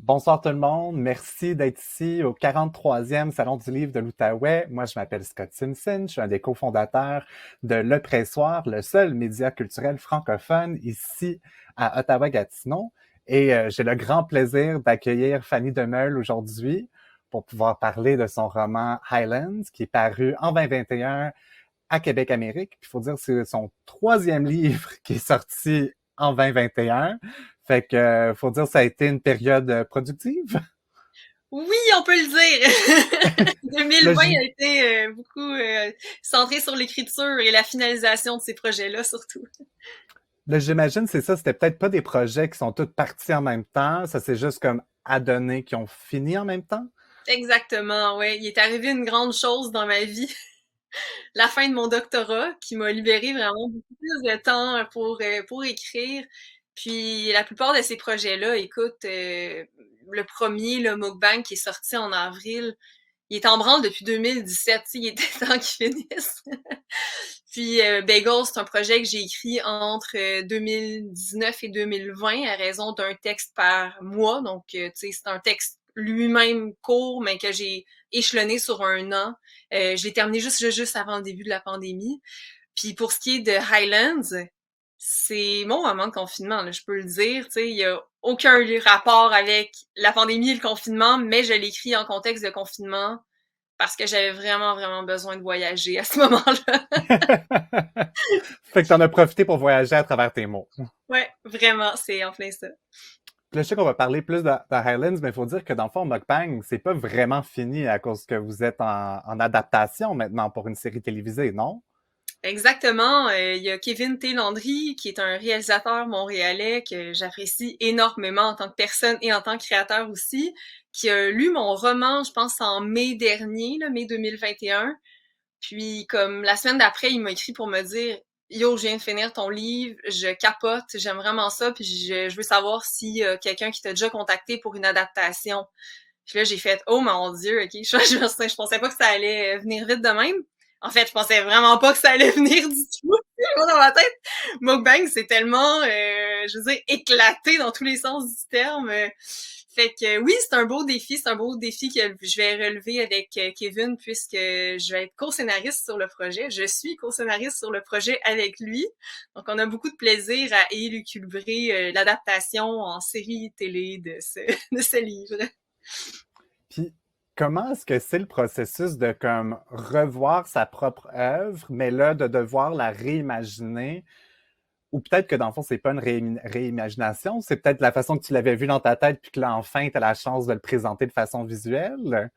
Bonsoir tout le monde, merci d'être ici au 43e Salon du Livre de l'Outaouais. Moi, je m'appelle Scott Simpson, je suis un des cofondateurs de Le Pressoir, le seul média culturel francophone ici à Ottawa-Gatineau. Et j'ai le grand plaisir d'accueillir Fanny Demeule aujourd'hui pour pouvoir parler de son roman Highlands, qui est paru en 2021 à Québec Amérique. Il faut dire que c'est son troisième livre qui est sorti en 2021. Fait que faut dire que ça a été une période productive. Oui, on peut le dire. Là, 2020 a été beaucoup centré sur l'écriture et la finalisation de ces projets-là, surtout. j'imagine c'est ça, c'était peut-être pas des projets qui sont tous partis en même temps, ça c'est juste comme adonné qui ont fini en même temps. Exactement, ouais. Il est arrivé une grande chose dans ma vie, la fin de mon doctorat, qui m'a libéré vraiment beaucoup plus de temps pour écrire. Puis la plupart de ces projets-là, écoute, le premier, le Mukbang, qui est sorti en avril, il est en branle depuis 2017, tu sais, il était temps qu'il finisse. Puis Bagel, c'est un projet que j'ai écrit entre 2019 et 2020 à raison d'un texte par mois. Donc, tu sais, c'est un texte lui-même court, mais que j'ai échelonné sur un an. Je l'ai terminé juste avant le début de la pandémie. Puis pour ce qui est de Highlands, c'est mon moment de confinement, là, je peux le dire. Tu sais, il y a aucun rapport avec la pandémie et le confinement, mais je l'écris en contexte de confinement parce que j'avais vraiment, vraiment besoin de voyager à ce moment-là. Fait que t'en as profité pour voyager à travers tes mots. Ouais, vraiment, c'est en plein ça. Puis là, je sais qu'on va parler plus de Highlands, mais il faut dire que dans le fond, Mukbang, c'est pas vraiment fini à cause que vous êtes en adaptation maintenant pour une série télévisée, non? Exactement. Il y a Kevin T. Landry, qui est un réalisateur montréalais que j'apprécie énormément en tant que personne et en tant que créateur aussi, qui a lu mon roman, je pense, en mai dernier, là, mai 2021. Puis, comme la semaine d'après, il m'a écrit pour me dire Yo, je viens de finir ton livre, je capote, j'aime vraiment ça, puis je veux savoir s'il y a quelqu'un qui t'a déjà contacté pour une adaptation. Puis là, j'ai fait oh mon Dieu, ok, je pensais pas que ça allait venir vite de même. En fait, je pensais vraiment pas que ça allait venir du tout. Moi, dans ma tête, Mukbang, c'est tellement, je veux dire, éclaté dans tous les sens du terme. Fait que oui, c'est un beau défi que je vais relever avec Kevin puisque je vais être co-scénariste sur le projet. Je suis co-scénariste sur le projet avec lui. Donc, on a beaucoup de plaisir à élucubrer l'adaptation en série télé de ce livre. Puis, comment est-ce que c'est le processus de comme revoir sa propre œuvre, mais là, de devoir la réimaginer? Ou peut-être que dans le fond, c'est pas une réimagination, c'est peut-être la façon que tu l'avais vu dans ta tête, puis que là, enfin, tu as la chance de le présenter de façon visuelle.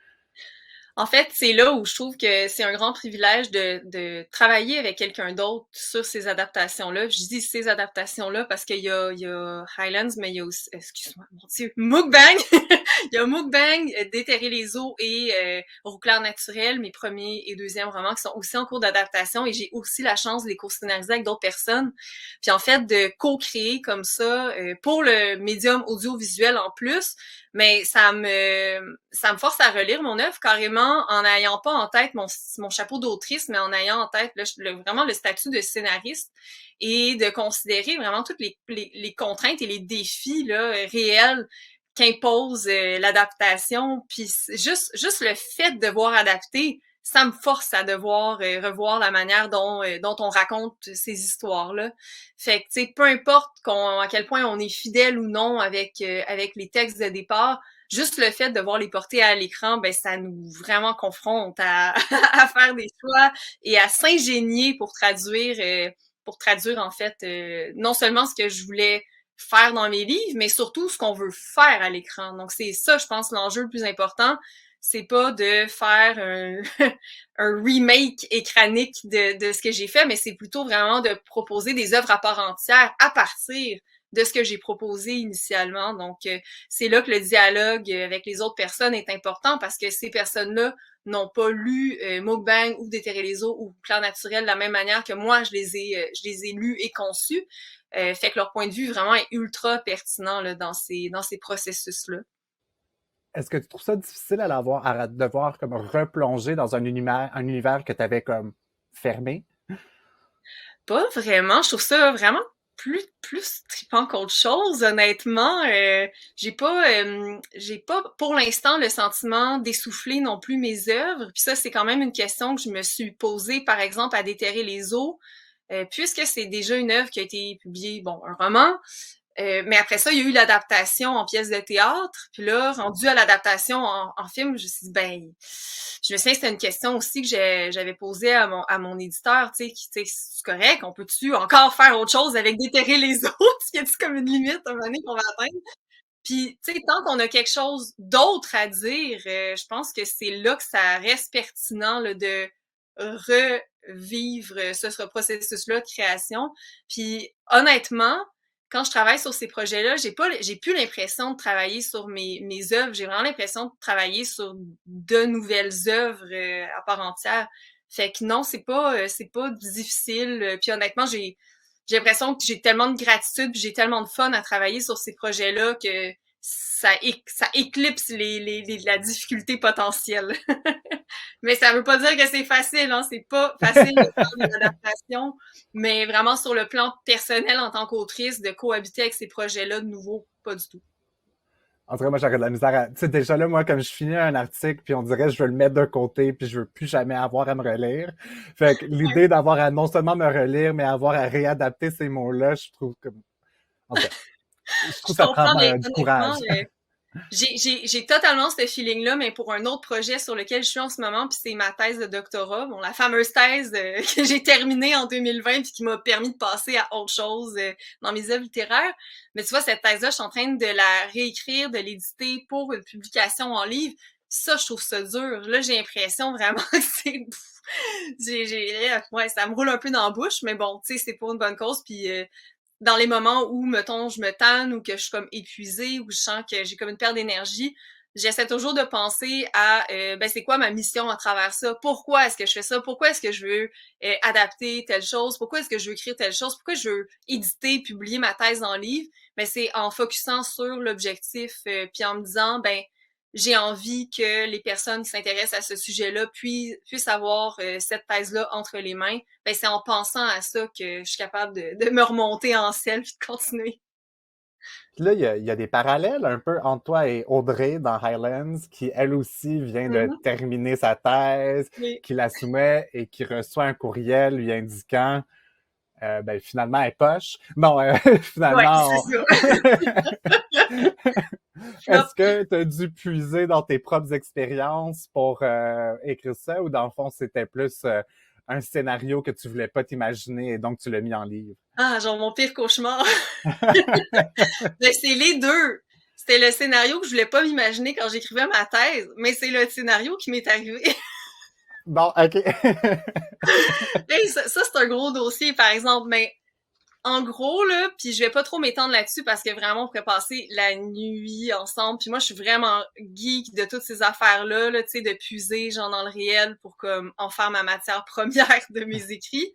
En fait, c'est là où je trouve que c'est un grand privilège de travailler avec quelqu'un d'autre sur ces adaptations-là. Je dis ces adaptations-là parce il y a Highlands, mais il y a aussi, excuse-moi, mon Dieu, Mukbang! Il y a Mukbang, Déterrer les eaux et Rouclair naturel, mes premiers et deuxièmes romans qui sont aussi en cours d'adaptation et j'ai aussi la chance de les co-scénariser avec d'autres personnes. Puis en fait, de co-créer comme ça pour le médium audiovisuel en plus, mais ça me force à relire mon œuvre carrément en n'ayant pas en tête mon chapeau d'autrice, mais en ayant en tête vraiment le statut de scénariste et de considérer vraiment toutes les contraintes et les défis là, réels qu'impose l'adaptation. Puis juste le fait de devoir adapter, ça me force à devoir revoir la manière dont on raconte ces histoires-là. Fait que, tu sais, peu importe à quel point on est fidèle ou non avec les textes de départ, juste le fait de voir les porter à l'écran, ben ça nous vraiment confronte à faire des choix et à s'ingénier pour traduire en fait non seulement ce que je voulais faire dans mes livres, mais surtout ce qu'on veut faire à l'écran. Donc c'est ça, je pense, l'enjeu le plus important. C'est pas de faire un remake écranique de ce que j'ai fait, mais c'est plutôt vraiment de proposer des œuvres à part entière à partir de ce que j'ai proposé initialement. Donc, c'est là que le dialogue avec les autres personnes est important parce que ces personnes-là n'ont pas lu Mukbang ou Déterrer les eaux ou Plan naturel de la même manière que moi, je les ai lus et conçus. Fait que leur point de vue vraiment est ultra pertinent là, dans ces processus-là. Est-ce que tu trouves ça difficile à devoir comme replonger dans un univers que tu avais comme fermé? Pas vraiment, je trouve ça vraiment plus trippant qu'autre chose, honnêtement. J'ai pas pour l'instant le sentiment d'essouffler non plus mes œuvres. Puis ça, c'est quand même une question que je me suis posée, par exemple, à Déterrer les eaux, puisque c'est déjà une œuvre qui a été publiée, bon, un roman. Mais après ça, il y a eu l'adaptation en pièce de théâtre. Puis là, rendu à l'adaptation en film, je me suis dit, ben, je me souviens que c'était une question aussi que j'avais posée à mon éditeur, tu sais, qui, tu sais, c'est correct, on peut-tu encore faire autre chose avec Déterrer les autres? Y a-t-il comme une limite à un moment donné qu'on va atteindre? Puis, tu sais, tant qu'on a quelque chose d'autre à dire, je pense que c'est là que ça reste pertinent là, de revivre ce processus-là de création. Puis, honnêtement, quand je travaille sur ces projets-là, j'ai plus l'impression de travailler sur mes œuvres. J'ai vraiment l'impression de travailler sur de nouvelles œuvres à part entière. Fait que non, c'est pas difficile. Puis honnêtement, j'ai l'impression que j'ai tellement de gratitude, puis j'ai tellement de fun à travailler sur ces projets-là que ça éclipse la difficulté potentielle. Mais ça veut pas dire que c'est facile, hein. C'est pas facile de faire des adaptations, mais vraiment sur le plan personnel en tant qu'autrice, de cohabiter avec ces projets-là de nouveau, pas du tout. En tout cas, moi, j'aurais de la misère à... Tu sais, déjà là, moi, comme je finis un article, puis on dirait que je veux le mettre de côté, puis je veux plus jamais avoir à me relire. Fait que l'idée d'avoir à non seulement me relire, mais avoir à réadapter ces mots-là, je trouve comme... En tout cas, je trouve Je que ça prend comprends, mais du honnêtement, courage. j'ai totalement ce feeling-là, mais pour un autre projet sur lequel je suis en ce moment, puis c'est ma thèse de doctorat, bon, la fameuse thèse que j'ai terminée en 2020 puis qui m'a permis de passer à autre chose dans mes œuvres littéraires. Mais tu vois, cette thèse-là, je suis en train de la réécrire, de l'éditer pour une publication en livre. Ça, je trouve ça dur. Là, j'ai l'impression vraiment que c'est... Ouais, ça me roule un peu dans la bouche, mais bon, tu sais, c'est pour une bonne cause, puis dans les moments où, mettons, je me tanne ou que je suis comme épuisée ou je sens que j'ai comme une perte d'énergie, j'essaie toujours de penser à ben c'est quoi ma mission à travers ça? Pourquoi est-ce que je fais ça? Pourquoi est-ce que je veux adapter telle chose? Pourquoi est-ce que je veux écrire telle chose? Pourquoi je veux éditer, publier ma thèse en livre? Ben c'est en focusant sur l'objectif puis en me disant ben j'ai envie que les personnes qui s'intéressent à ce sujet-là puissent avoir cette thèse-là entre les mains. Ben, c'est en pensant à ça que je suis capable de me remonter en selle et de continuer. Puis là, il y a des parallèles un peu entre toi et Audrey dans Highlands, qui elle aussi vient de Mm-hmm. terminer sa thèse, Oui. qui la soumet et qui reçoit un courriel lui indiquant ben finalement elle poche. Non, Ouais, finalement, c'est ça. Flop. est-ce que tu as dû puiser dans tes propres expériences pour écrire ça ou dans le fond c'était plus un scénario que tu voulais pas t'imaginer et donc tu l'as mis en livre? Ah, genre mon pire cauchemar. Ben, c'est les deux. C'était le scénario que je voulais pas m'imaginer quand j'écrivais ma thèse, mais c'est le scénario qui m'est arrivé. Bon, ok. Hey, ça c'est un gros dossier, par exemple, mais en gros, là, puis je vais pas trop m'étendre là-dessus parce que vraiment, on pourrait passer la nuit ensemble. Puis moi, je suis vraiment geek de toutes ces affaires-là, là, tu sais, de puiser, genre, dans le réel pour, comme, en faire ma matière première de mes écrits.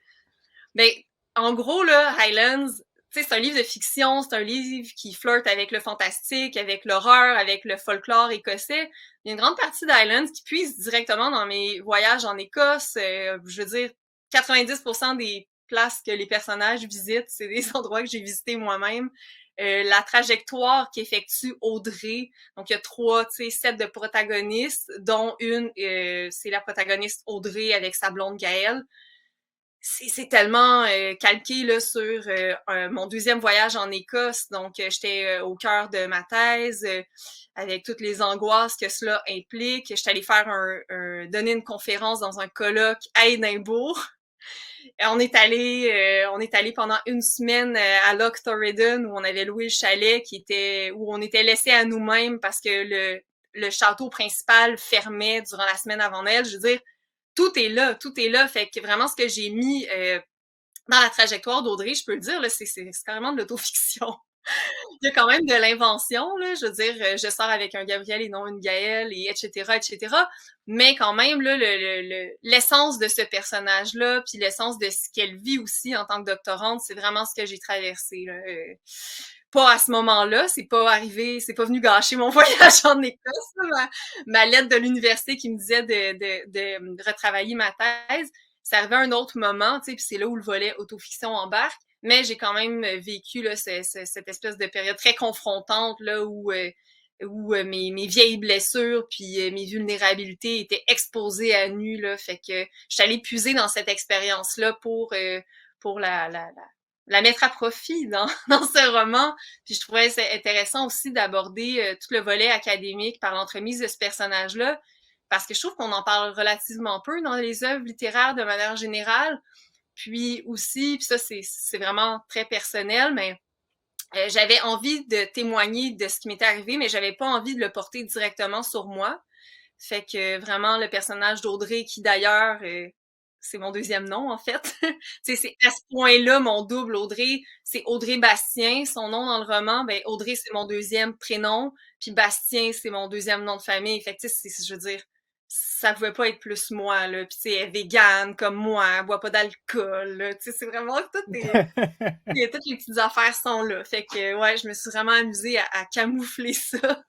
Ben, en gros, là, Highlands, tu sais, c'est un livre de fiction, c'est un livre qui flirte avec le fantastique, avec l'horreur, avec le folklore écossais. Il y a une grande partie d'Highlands qui puise directement dans mes voyages en Écosse. Je veux dire, 90% des places que les personnages visitent, c'est des endroits que j'ai visités moi-même. La trajectoire qu'effectue Audrey, donc il y a trois, tu sais, sets de protagonistes, dont une, c'est la protagoniste Audrey avec sa blonde Gaëlle. C'est tellement calqué là sur mon deuxième voyage en Écosse. Donc, j'étais au cœur de ma thèse, avec toutes les angoisses que cela implique. J'étais allée faire donner une conférence dans un colloque à Édimbourg. Et on est allé pendant une semaine à Loch Torridon où on avait loué le chalet où on était laissé à nous-mêmes parce que le château principal fermait durant la semaine avant Noël. Je veux dire, tout est là, tout est là. Fait que vraiment, ce que j'ai mis dans la trajectoire d'Audrey, je peux le dire, là, c'est carrément de l'autofiction. Il y a quand même de l'invention, là. Je veux dire, je sors avec un Gabriel et non une Gaëlle, et etc., etc. Mais quand même, là, l'essence de ce personnage-là, puis l'essence de ce qu'elle vit aussi en tant que doctorante, c'est vraiment ce que j'ai traversé, là. Pas à ce moment-là, c'est pas arrivé, c'est pas venu gâcher mon voyage en Écosse, là, ma lettre de l'université qui me disait de retravailler ma thèse. Ça arrivait à un autre moment, tu sais, puis c'est là où le volet autofiction embarque. mais j'ai quand même vécu là, cette espèce de période très confrontante là, où mes vieilles blessures puis mes vulnérabilités étaient exposées à nu. Là, fait que je suis allée puiser dans cette expérience-là pour la mettre à profit dans ce roman. Puis je trouvais c'est intéressant aussi d'aborder tout le volet académique par l'entremise de ce personnage-là, parce que je trouve qu'on en parle relativement peu dans les œuvres littéraires de manière générale. Puis aussi, puis ça c'est vraiment très personnel, mais j'avais envie de témoigner de ce qui m'était arrivé, mais j'avais pas envie de le porter directement sur moi. Fait que vraiment le personnage d'Audrey, qui d'ailleurs c'est mon deuxième nom en fait. C'est à ce point-là mon double Audrey, c'est Audrey Bastien, son nom dans le roman. Ben Audrey c'est mon deuxième prénom, puis Bastien c'est mon deuxième nom de famille. Fait que je veux dire, ça pouvait pas être plus moi là. Puis elle est végane comme moi, elle boit pas d'alcool. Tu sais, c'est vraiment toutes les petites affaires sont là. Fait que ouais, je me suis vraiment amusée à camoufler ça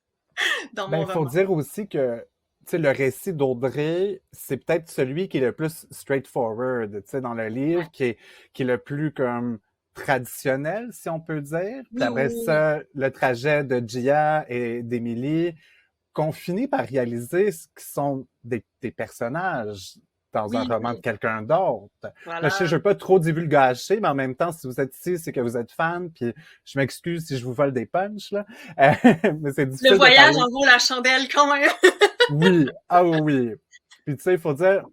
dans Ben, mon il faut roman. dire aussi que, tu sais, le récit d'Audrey, c'est peut-être celui qui est le plus straightforward, tu sais, dans le Ouais. livre, qui est le plus comme traditionnel, si on peut dire. Puis Oui, oui, après oui, oui. ça, le trajet de Gia et d'Emily, qu'on finit par réaliser ce qui sont des personnages dans un Oui, roman de oui. quelqu'un d'autre. Là, je sais, je Voilà. veux pas trop divulgacher, mais en même temps, si vous êtes ici, c'est que vous êtes fan, puis je m'excuse si je vous vole des punchs, là. Mais c'est Le difficile de voyage parler. en vaut la chandelle quand même. Oui, ah oui, oui. Puis tu sais, il faut dire,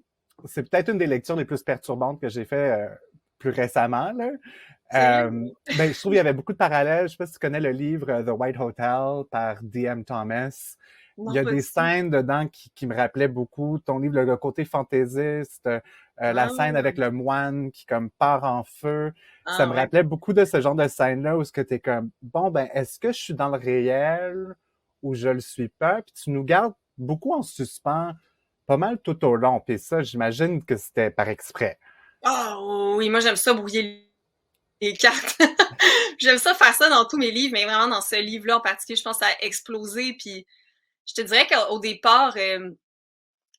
c'est peut-être une des lectures les plus perturbantes que j'ai fait plus récemment, là. Sérieux? Ben, je trouve qu'il y avait beaucoup de parallèles. Je sais pas si tu connais le livre The White Hotel par D.M. Thomas. Il y Non, a pas des du tout. scènes dedans qui me rappelaient beaucoup ton livre, le côté fantaisiste, la scène Ah, avec le moine qui comme part en feu. Ça ah me ouais. rappelait beaucoup de ce genre de scène-là où ce que t'es comme, bon, ben, est-ce que je suis dans le réel ou je le suis pas? Puis tu nous gardes beaucoup en suspens, pas mal tout au long. Puis ça, j'imagine que c'était par exprès. Ah oui, moi j'aime ça brouiller les cartes. J'aime ça faire ça dans tous mes livres, mais vraiment dans ce livre-là en particulier, je pense que ça a explosé. Puis je te dirais qu'au départ,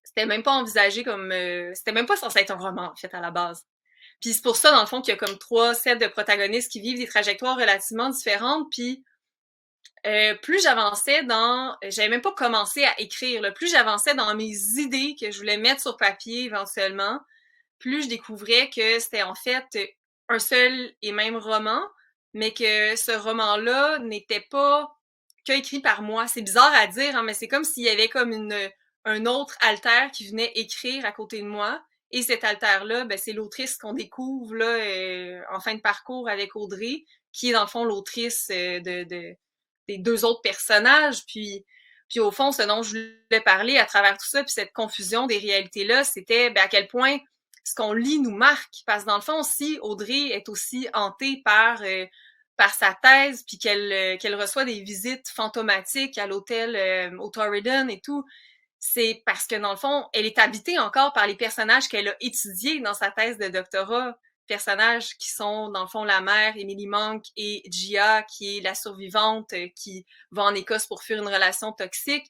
c'était même pas envisagé comme... c'était même pas censé être un roman, en fait, à la base. Puis c'est pour ça, dans le fond, qu'il y a comme 3 sets de protagonistes qui vivent des trajectoires relativement différentes. Puis plus j'avançais dans... J'avais même pas commencé à écrire. Là. Plus j'avançais dans mes idées que je voulais mettre sur papier éventuellement, plus je découvrais que c'était en fait un seul et même roman, mais que ce roman-là n'était pas que écrit par moi. C'est bizarre à dire, hein, mais c'est comme s'il y avait comme un autre alter qui venait écrire à côté de moi. Et cet alter-là, ben, c'est l'autrice qu'on découvre là, en fin de parcours avec Audrey, qui est dans le fond l'autrice des deux autres personnages. Puis au fond, ce dont je voulais parler à travers tout ça, puis cette confusion des réalités-là, c'était ben, à quel point ce qu'on lit nous marque. Parce que dans le fond, si Audrey est aussi hantée par sa thèse, puis qu'elle reçoit des visites fantomatiques à l'hôtel au Torridon et tout, c'est parce que dans le fond, elle est habitée encore par les personnages qu'elle a étudiés dans sa thèse de doctorat. Personnages qui sont, dans le fond, la mère, Emily Monk, et Gia, qui est la survivante, qui va en Écosse pour fuir une relation toxique.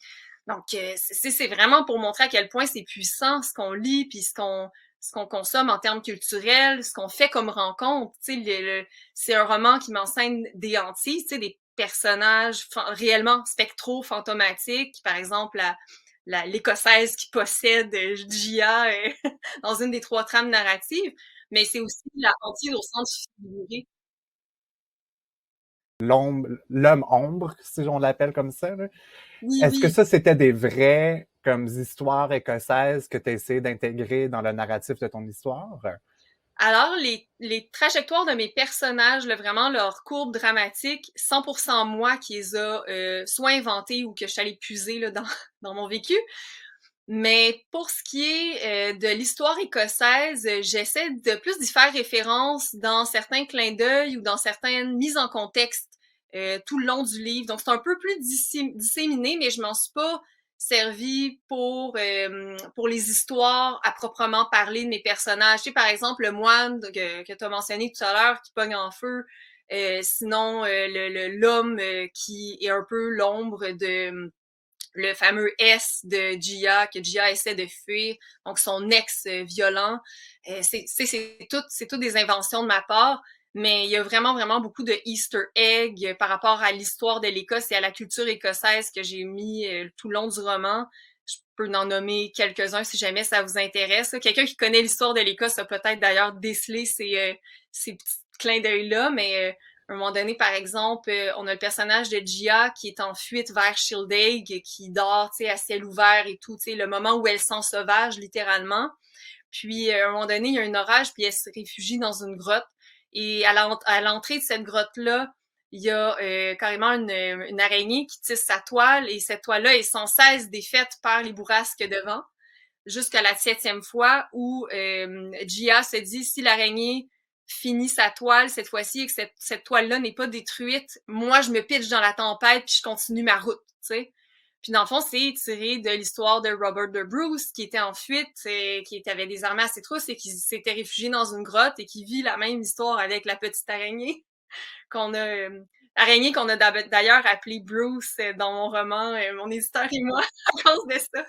Donc, c'est vraiment pour montrer à quel point c'est puissant ce qu'on lit, puis ce qu'on consomme en termes culturels, ce qu'on fait comme rencontre. C'est un roman qui m'enseigne des hantises, des personnages réellement spectro fantomatiques. Par exemple, l'Écossaise qui possède Gia dans une des 3 trames narratives, mais c'est aussi la hantise au centre figuré. L'homme ombre, si on l'appelle comme ça, là. Oui, Est-ce que oui. ça, c'était des vraies comme histoires écossaises que tu as essayé d'intégrer dans le narratif de ton histoire? Alors, les trajectoires de mes personnages, là, vraiment leur courbe dramatique, 100% moi qui les a soit inventées ou que je suis allée puiser là, dans mon vécu. Mais pour ce qui est de l'histoire écossaise, j'essaie de plus d'y faire référence dans certains clins d'œil ou dans certaines mises en contexte tout le long du livre. Donc c'est un peu plus disséminé, mais je m'en suis pas servi pour les histoires à proprement parler de mes personnages. Tu sais, par exemple, le moine que tu as mentionné tout à l'heure qui pogne en feu, sinon l'homme qui est un peu l'ombre de le fameux S de Gia, que Gia essaie de fuir, donc son ex violent. C'est tout des inventions de ma part, mais il y a vraiment, vraiment beaucoup de Easter eggs par rapport à l'histoire de l'Écosse et à la culture écossaise que j'ai mis tout le long du roman. Je peux en nommer quelques-uns si jamais ça vous intéresse. Quelqu'un qui connaît l'histoire de l'Écosse a peut-être d'ailleurs décelé ces petits clins d'œil-là, mais à un moment donné, par exemple, on a le personnage de Gia qui est en fuite vers Shieldhaig, qui dort, tu sais, à ciel ouvert et tout, tu sais, le moment où elle sent sauvage, littéralement. Puis, à un moment donné, il y a un orage, puis elle se réfugie dans une grotte. Et à l'entrée de cette grotte-là, il y a carrément une araignée qui tisse sa toile, et cette toile-là est sans cesse défaite par les bourrasques de vent, jusqu'à la 7e fois où Gia se dit, si l'araignée finit sa toile cette fois-ci et que cette toile-là n'est pas détruite, moi, je me pitche dans la tempête puis je continue ma route, tu sais. Puis dans le fond, c'est tiré de l'histoire de Robert de Bruce, qui était en fuite, qui avait des armes à ses trousses et qui s'était réfugié dans une grotte et qui vit la même histoire avec la petite araignée qu'on a araignée qu'on a d'ailleurs appelée Bruce dans mon roman, mon éditeur et moi, à cause de ça.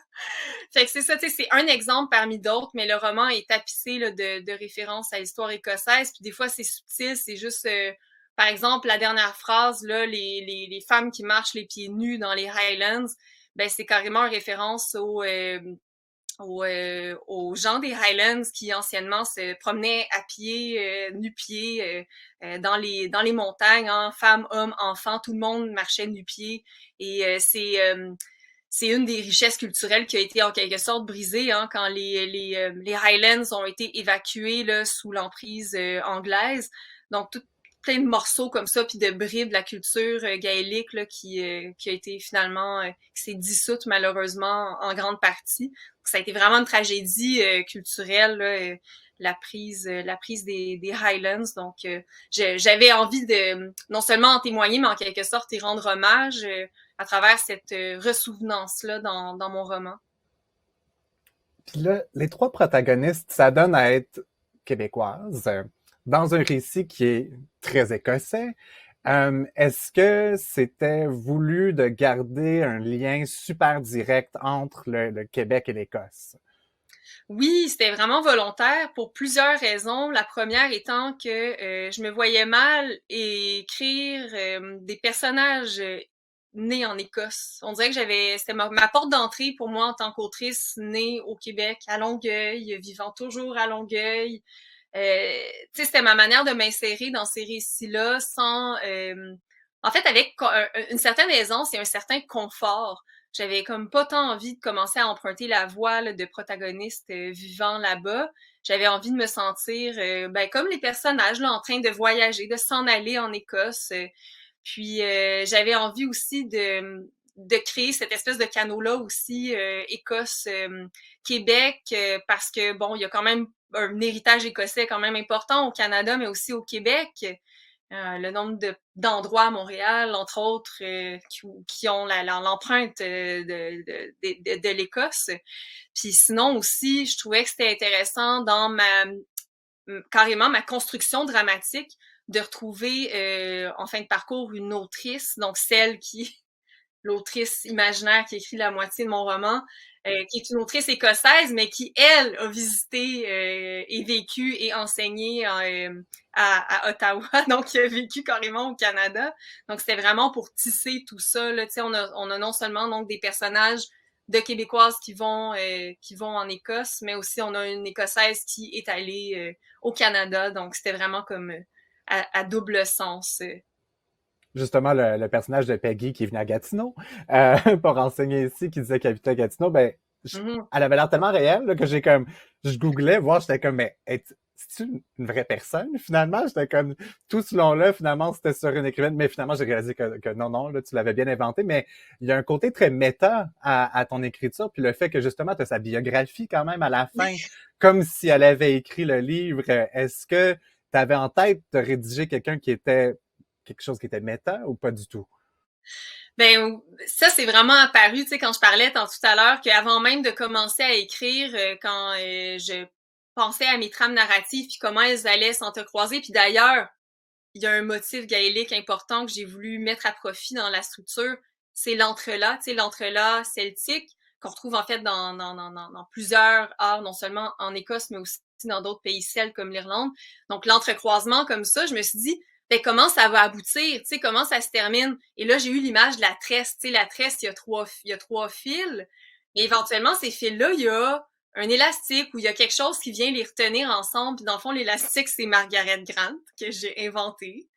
Fait que c'est ça, tu sais, c'est un exemple parmi d'autres, mais le roman est tapissé là, de références à l'histoire écossaise, puis des fois c'est subtil, c'est juste, par exemple, la dernière phrase, là, les femmes qui marchent les pieds nus dans les Highlands, ben c'est carrément une référence aux gens des Highlands qui anciennement se promenaient à pied, nu-pieds, dans les montagnes, hein, femmes, hommes, enfants, tout le monde marchait nu-pieds. Et c'est une des richesses culturelles qui a été en quelque sorte brisée hein, quand les Highlands ont été évacués là, sous l'emprise anglaise. Donc, plein de morceaux comme ça, puis de bribes de la culture gaélique là, qui a été finalement, qui s'est dissoute malheureusement en grande partie. Ça a été vraiment une tragédie culturelle, là, la prise des Highlands. Donc, j'avais envie de non seulement en témoigner, mais en quelque sorte y rendre hommage à travers cette ressouvenance-là dans mon roman. Puis là, les trois protagonistes, ça donne à être québécoises dans un récit qui est très écossais. Est-ce que c'était voulu de garder un lien super direct entre le Québec et l'Écosse? Oui, c'était vraiment volontaire pour plusieurs raisons. La première étant que je me voyais mal écrire des personnages nés en Écosse. On dirait que c'était ma porte d'entrée pour moi en tant qu'autrice née au Québec, à Longueuil, vivant toujours à Longueuil. Tu sais, c'était ma manière de m'insérer dans ces récits-là sans, en fait, avec une certaine aisance et un certain confort. J'avais comme pas tant envie de commencer à emprunter la voie là, de protagonistes vivant là-bas. J'avais envie de me sentir ben, comme les personnages là, en train de voyager, de s'en aller en Écosse. Puis j'avais envie aussi de créer cette espèce de canot-là aussi, Écosse-Québec, parce que, bon, il y a quand même un héritage écossais quand même important au Canada, mais aussi au Québec. Le nombre d'endroits à Montréal, entre autres, qui ont l'empreinte de l'Écosse. Puis sinon aussi, je trouvais que c'était intéressant dans carrément ma construction dramatique de retrouver en fin de parcours une autrice, donc l'autrice imaginaire qui écrit la moitié de mon roman, qui est une autrice écossaise, mais qui, elle, a visité et vécu et enseigné à Ottawa, donc qui a vécu carrément au Canada. Donc, c'était vraiment pour tisser tout ça. Là. On a non seulement donc des personnages de Québécoises qui vont en Écosse, mais aussi on a une Écossaise qui est allée au Canada. Donc, c'était vraiment comme à double sens. Justement, le personnage de Peggy qui est venu à Gatineau pour enseigner ici, qui disait qu'elle habitait à Gatineau, ben, Mm-hmm. elle avait l'air tellement réelle là, que je googlais, voir, j'étais comme, mais c'est une vraie personne finalement? J'étais comme, tout ce long-là, finalement, c'était sur une écrivaine, mais finalement, j'ai réalisé que non, non, là, tu l'avais bien inventé, mais il y a un côté très méta à ton écriture, puis le fait que justement, tu as sa biographie quand même à la fin, comme si elle avait écrit le livre. Est-ce que tu avais en tête de rédiger quelqu'un qui était quelque chose qui était méta ou pas du tout? Ben ça c'est vraiment apparu, tu sais, quand je parlais tout à l'heure, qu'avant même de commencer à écrire, quand je pensais à mes trames narratives puis comment elles allaient s'entrecroiser. Puis d'ailleurs, il y a un motif gaélique important que j'ai voulu mettre à profit dans la structure, c'est l'entrelac, tu sais, l'entrelac celtique qu'on retrouve en fait dans plusieurs arts, non seulement en Écosse mais aussi dans d'autres pays celtes comme l'Irlande. Donc, l'entrecroisement comme ça, je me suis dit, ben, comment ça va aboutir, tu sais, comment ça se termine. Et là, j'ai eu l'image de la tresse, tu sais, la tresse, il y a trois fils. Et éventuellement, ces fils-là, il y a un élastique ou il y a quelque chose qui vient les retenir ensemble. Puis dans le fond, l'élastique, c'est Margaret Grant que j'ai inventé.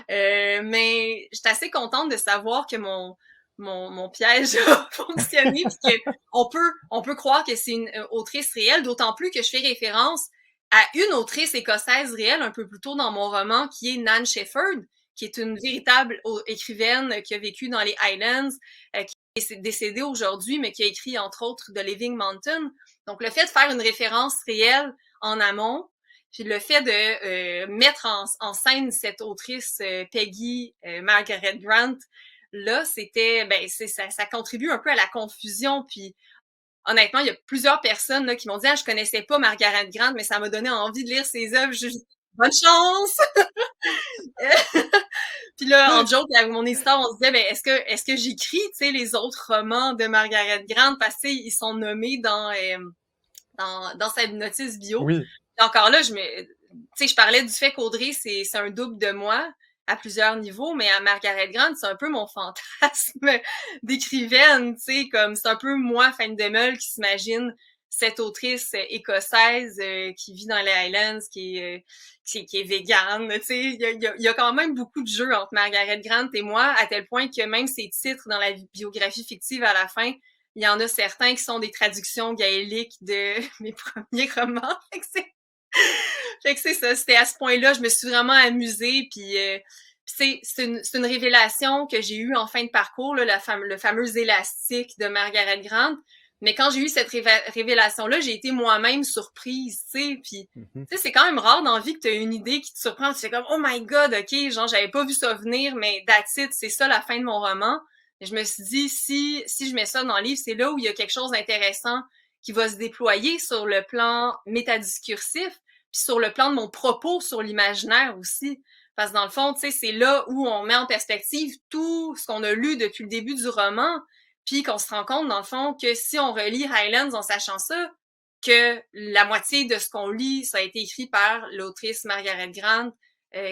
Mais j'étais assez contente de savoir que mon piège a fonctionné puis on peut croire que c'est une autrice réelle, d'autant plus que je fais référence à une autrice écossaise réelle un peu plus tôt dans mon roman qui est Nan Shepherd, qui est une véritable écrivaine qui a vécu dans les Highlands, qui est décédée aujourd'hui, mais qui a écrit entre autres The Living Mountain. Donc le fait de faire une référence réelle en amont, puis le fait de mettre en scène cette autrice Peggy Margaret Grant, là, c'était, ben, ça contribue un peu à la confusion. Puis, honnêtement, il y a plusieurs personnes là, qui m'ont dit, ah, je connaissais pas Margaret Grant, mais ça m'a donné envie de lire ses œuvres. Bonne chance! Puis là, en joke, avec mon éditeur, on se disait, ben, est-ce que j'écris, tu sais, les autres romans de Margaret Grant, parce qu'ils sont nommés dans sa notice bio. Oui. Et encore là, tu sais, je parlais du fait qu'Audrey, c'est un double de moi à plusieurs niveaux, mais à Margaret Grant, c'est un peu mon fantasme d'écrivaine, tu sais, comme c'est un peu moi, Fanny Demeule, qui s'imagine cette autrice écossaise qui vit dans les Highlands, qui est végane, tu sais, il y a quand même beaucoup de jeux entre Margaret Grant et moi, à tel point que même ses titres dans la biographie fictive à la fin, il y en a certains qui sont des traductions gaéliques de mes premiers romans. Fait que c'est ça, c'était à ce point-là, je me suis vraiment amusée, puis c'est une révélation que j'ai eue en fin de parcours, là, le fameux élastique de Margaret Grant. Mais quand j'ai eu cette révélation-là, j'ai été moi-même surprise, tu sais, puis tu sais, c'est quand même rare dans la vie que tu as une idée qui te surprend, tu fais comme « Oh my God, OK, genre, j'avais pas vu ça venir, mais that's it, c'est ça la fin de mon roman. » Et je me suis dit, si je mets ça dans le livre, c'est là où il y a quelque chose d'intéressant qui va se déployer sur le plan métadiscursif, puis sur le plan de mon propos sur l'imaginaire aussi. Parce que dans le fond, tu sais, c'est là où on met en perspective tout ce qu'on a lu depuis le début du roman, puis qu'on se rend compte, dans le fond, que si on relit Highlands en sachant ça, que la moitié de ce qu'on lit, ça a été écrit par l'autrice Margaret Grant,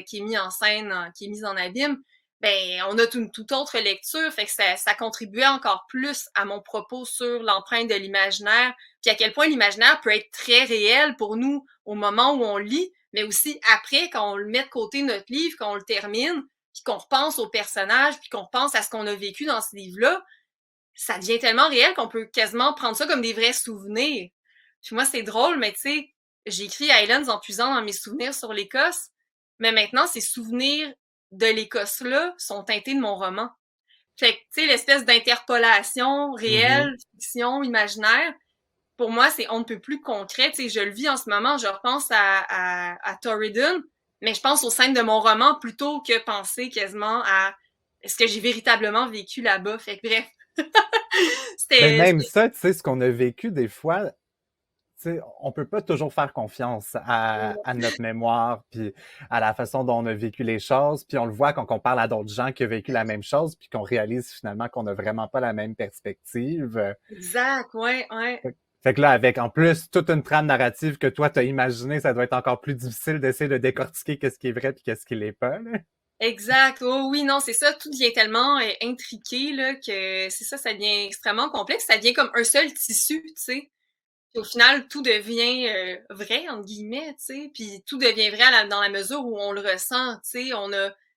qui est mise en scène, qui est mise en abîme, ben on a une toute autre lecture, fait que ça contribuait encore plus à mon propos sur l'empreinte de l'imaginaire, puis à quel point l'imaginaire peut être très réel pour nous au moment où on lit, mais aussi après, quand on le met de côté notre livre, quand on le termine, puis qu'on repense aux personnages, puis qu'on repense à ce qu'on a vécu dans ce livre-là, ça devient tellement réel qu'on peut quasiment prendre ça comme des vrais souvenirs. Puis moi, c'est drôle, mais tu sais, j'ai écrit Highlands en puisant dans mes souvenirs sur l'Écosse, mais maintenant, ces souvenirs de l'Écosse-là sont teintés de mon roman. Fait que, tu sais, l'espèce d'interpolation réelle, fiction, imaginaire, pour moi, c'est on ne peut plus concret. Tu sais, je le vis en ce moment, je repense à Torridon, mais je pense aux scènes de mon roman plutôt que penser quasiment à est-ce que j'ai véritablement vécu là-bas. Fait que bref, Mais c'était... même ça, tu sais, ce qu'on a vécu des fois, tu sais, on peut pas toujours faire confiance à notre mémoire, puis à la façon dont on a vécu les choses, puis on le voit quand on parle à d'autres gens qui ont vécu la même chose, puis qu'on réalise finalement qu'on n'a vraiment pas la même perspective. Exact, ouais, ouais. Fait que là, avec en plus toute une trame narrative que toi t'as imaginée, ça doit être encore plus difficile d'essayer de décortiquer qu'est-ce qui est vrai puis qu'est-ce qui l'est pas, là. Exact. Oh oui, non, c'est ça. Tout devient tellement intriqué là que c'est ça, ça devient extrêmement complexe. Ça devient comme un seul tissu, tu sais. Puis au final, tout devient vrai entre guillemets, tu sais. Puis tout devient vrai dans la mesure où on le ressent, tu sais.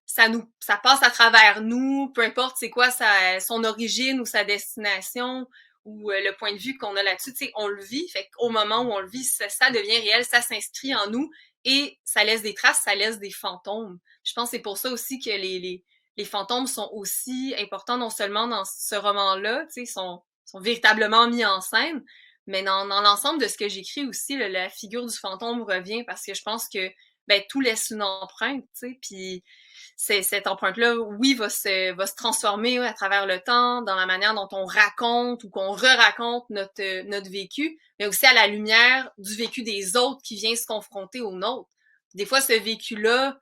Ça passe à travers nous, peu importe c'est quoi son origine ou sa destination ou le point de vue qu'on a là-dessus, tu sais, on le vit. Fait qu'au moment où on le vit, ça devient réel, ça s'inscrit en nous et ça laisse des traces, ça laisse des fantômes. Je pense que c'est pour ça aussi que les fantômes sont aussi importants, non seulement dans ce roman-là, tu sais, sont véritablement mis en scène, mais dans l'ensemble de ce que j'écris aussi, la figure du fantôme revient parce que je pense que ben tout laisse une empreinte, tu sais, puis cette empreinte-là, oui, va se transformer à travers le temps, dans la manière dont on raconte ou qu'on re-raconte notre vécu, mais aussi à la lumière du vécu des autres qui vient se confronter au nôtre. Des fois, ce vécu-là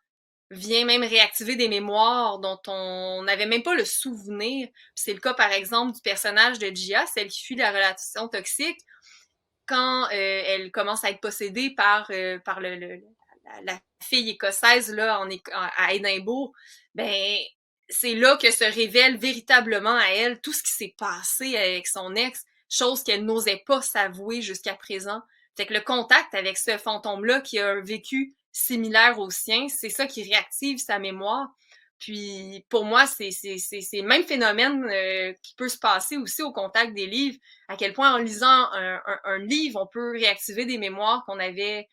vient même réactiver des mémoires dont on n'avait même pas le souvenir. C'est le cas, par exemple, du personnage de Gia, celle qui fuit la relation toxique. quand elle commence à être possédée par la fille écossaise là à Édimbourg, ben c'est là que se révèle véritablement à elle tout ce qui s'est passé avec son ex, chose qu'elle n'osait pas s'avouer jusqu'à présent. Fait que le contact avec ce fantôme-là qui a un vécu similaire au sien, c'est ça qui réactive sa mémoire. Puis pour moi, c'est le même phénomène qui peut se passer aussi au contact des livres, à quel point en lisant un livre, on peut réactiver des mémoires qu'on avait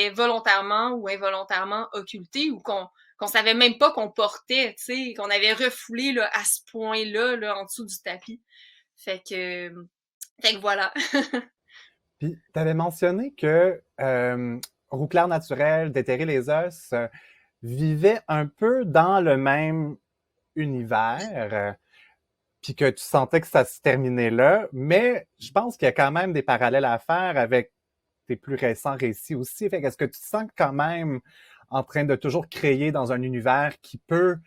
volontairement ou involontairement occultées ou qu'on savait même pas qu'on portait, tu sais, qu'on avait refoulé là, à ce point-là là, en dessous du tapis. Fait que, fait que voilà. Puis, tu avais mentionné que Roux clair naturel, Déterrer les os vivait un peu dans le même univers, puis que tu sentais que ça se terminait là, mais je pense qu'il y a quand même des parallèles à faire avec tes plus récents récits aussi. Fait qu'est-ce que tu te sens quand même en train de toujours créer dans un univers qui peut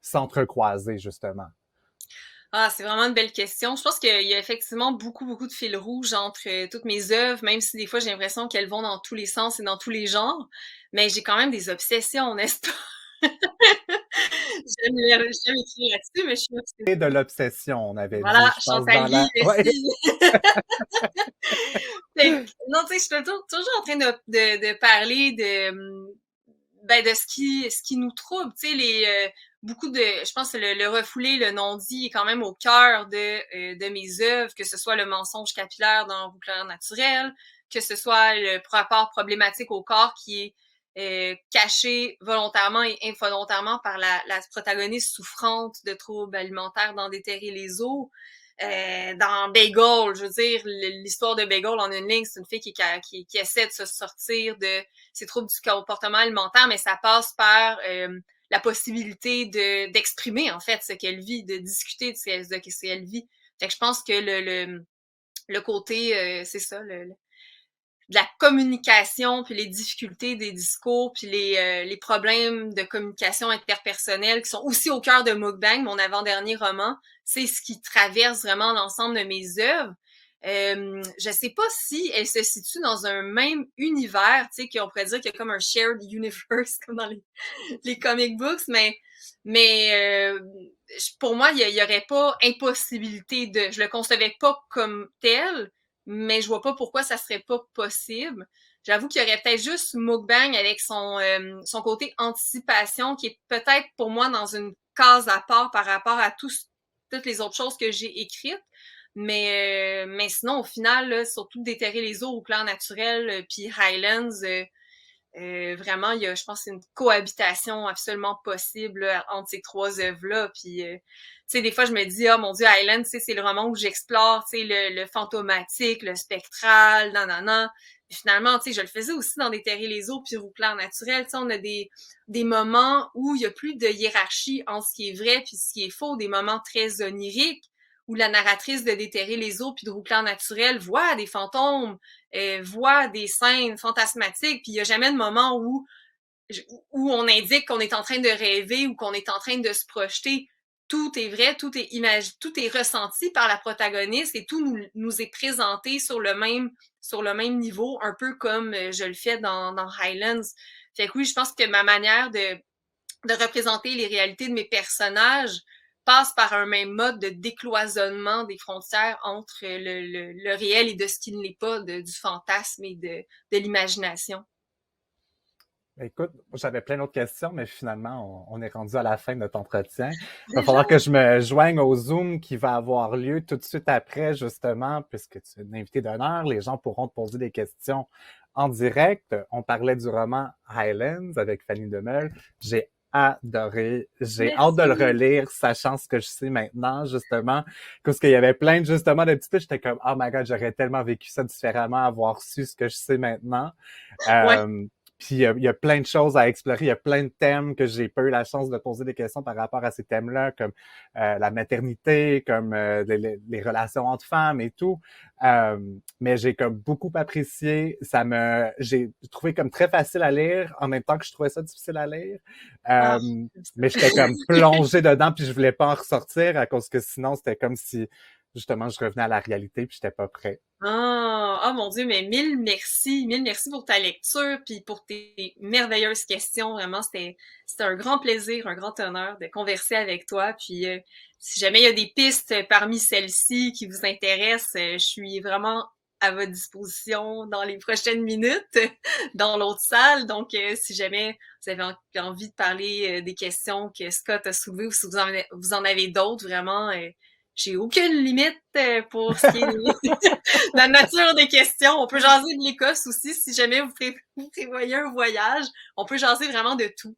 s'entrecroiser, justement? Ah, c'est vraiment une belle question. Je pense qu'il y a effectivement beaucoup, beaucoup de fils rouges entre toutes mes œuvres, même si des fois j'ai l'impression qu'elles vont dans tous les sens et dans tous les genres. Mais j'ai quand même des obsessions, n'est-ce pas? J'aime écrire là-dessus, mais je suis Et de obsédée. l'obsession, on avait dit, Voilà, je pense, dans Chantalier, la... Ouais. merci. Non, tu sais, je suis toujours en train de parler ben, de ce qui nous trouble, tu sais, beaucoup de, je pense que le refoulé, le non-dit est quand même au cœur de mes œuvres, que ce soit le mensonge capillaire dans Roux clair naturel, que ce soit le rapport problématique au corps qui est caché volontairement et involontairement par la protagoniste souffrante de troubles alimentaires dans Déterrer les os. Dans Bagel, je veux dire, l'histoire de Bagel en une ligne, c'est une fille qui essaie de se sortir de ses troubles du comportement alimentaire, mais ça passe par la possibilité d'exprimer en fait ce qu'elle vit, de discuter de ce qu'elle vit. Fait que je pense que le côté, c'est ça, de la communication, puis les difficultés des discours, puis les problèmes de communication interpersonnelle qui sont aussi au cœur de Mukbang, mon avant-dernier roman, c'est ce qui traverse vraiment l'ensemble de mes œuvres. Je sais pas si elle se situe dans un même univers, tu sais, qu'on pourrait dire qu'il y a comme un shared universe, comme dans les comic books, mais pour moi, il y aurait pas impossibilité de, je le concevais pas comme tel, mais je vois pas pourquoi ça serait pas possible. J'avoue qu'il y aurait peut-être juste Mukbang avec son côté anticipation qui est peut-être pour moi dans une case à part par rapport à toutes les autres choses que j'ai écrites. Mais sinon, au final, là, surtout Déterrer les eaux au clair naturel, puis Highlands, vraiment, il y a, je pense, une cohabitation absolument possible là, entre ces trois œuvres-là. Puis, tu sais, des fois, je me dis, ah, mon Dieu, Island, tu sais, c'est le roman où j'explore, tu sais, le fantomatique, le spectral, nanana. Puis finalement, tu sais, je le faisais aussi dans Déterrer les eaux, puis Roux clair naturel. Tu sais, on a des moments où il y a plus de hiérarchie entre ce qui est vrai puis ce qui est faux, des moments très oniriques où la narratrice de Déterrer les eaux puis de Roux clair naturel voit des fantômes, voit des scènes fantasmatiques, puis il y a jamais de moment où on indique qu'on est en train de rêver ou qu'on est en train de se projeter. Tout est vrai, tout est ressenti par la protagoniste et tout nous est présenté sur le même niveau, un peu comme je le fais dans Highlands. Fait que oui, je pense que ma manière de représenter les réalités de mes personnages passe par un même mode de décloisonnement des frontières entre le réel et de ce qui ne l'est pas, du fantasme et de l'imagination. Écoute, j'avais plein d'autres questions, mais finalement, on est rendu à la fin de notre entretien. Il va Déjà? falloir que je me joigne au Zoom qui va avoir lieu tout de suite après, justement, puisque tu es une invitée d'honneur. Les gens pourront te poser des questions en direct. On parlait du roman Highlands avec Fanny Demeule. J'ai adoré. J'ai hâte de le Merci. relire, sachant ce que je sais maintenant, justement. Parce qu'il y avait plein, justement, de petits trucs. J'étais comme, oh my God, j'aurais tellement vécu ça différemment, avoir su ce que je sais maintenant. Ouais. Euh, Puis il y a plein de choses à explorer, il y a plein de thèmes que j'ai pas eu la chance de poser des questions par rapport à ces thèmes-là, comme la maternité, comme les relations entre femmes et tout. Mais j'ai comme beaucoup apprécié. J'ai trouvé comme très facile à lire, en même temps que je trouvais ça difficile à lire. Ah, Mais j'étais comme plongé dedans, puis je voulais pas en ressortir à cause que sinon c'était comme si justement, je revenais à la réalité puis j'étais pas prêt. Ah, oh mon Dieu, mais mille merci pour ta lecture puis pour tes merveilleuses questions. Vraiment, c'était un grand plaisir, un grand honneur de converser avec toi. Puis si jamais il y a des pistes parmi celles-ci qui vous intéressent, je suis vraiment à votre disposition dans les prochaines minutes dans l'autre salle. Donc, si jamais vous avez envie de parler des questions que Scott a soulevées ou si vous en avez d'autres, vraiment, j'ai aucune limite pour ce qui est la nature des questions. On peut jaser de l'Écosse aussi si jamais vous prévoyez un voyage. On peut jaser vraiment de tout.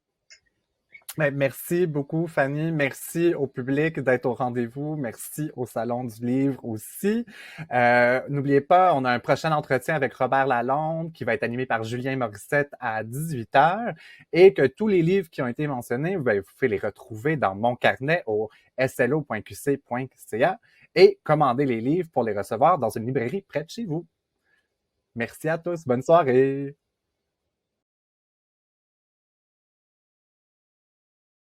Ben, merci beaucoup, Fanny. Merci au public d'être au rendez-vous. Merci au Salon du Livre aussi. N'oubliez pas, on a un prochain entretien avec Robert Lalonde qui va être animé par Julien Morissette à 18h et que tous les livres qui ont été mentionnés, ben, vous pouvez les retrouver dans mon carnet au slo.qc.ca et commander les livres pour les recevoir dans une librairie près de chez vous. Merci à tous. Bonne soirée.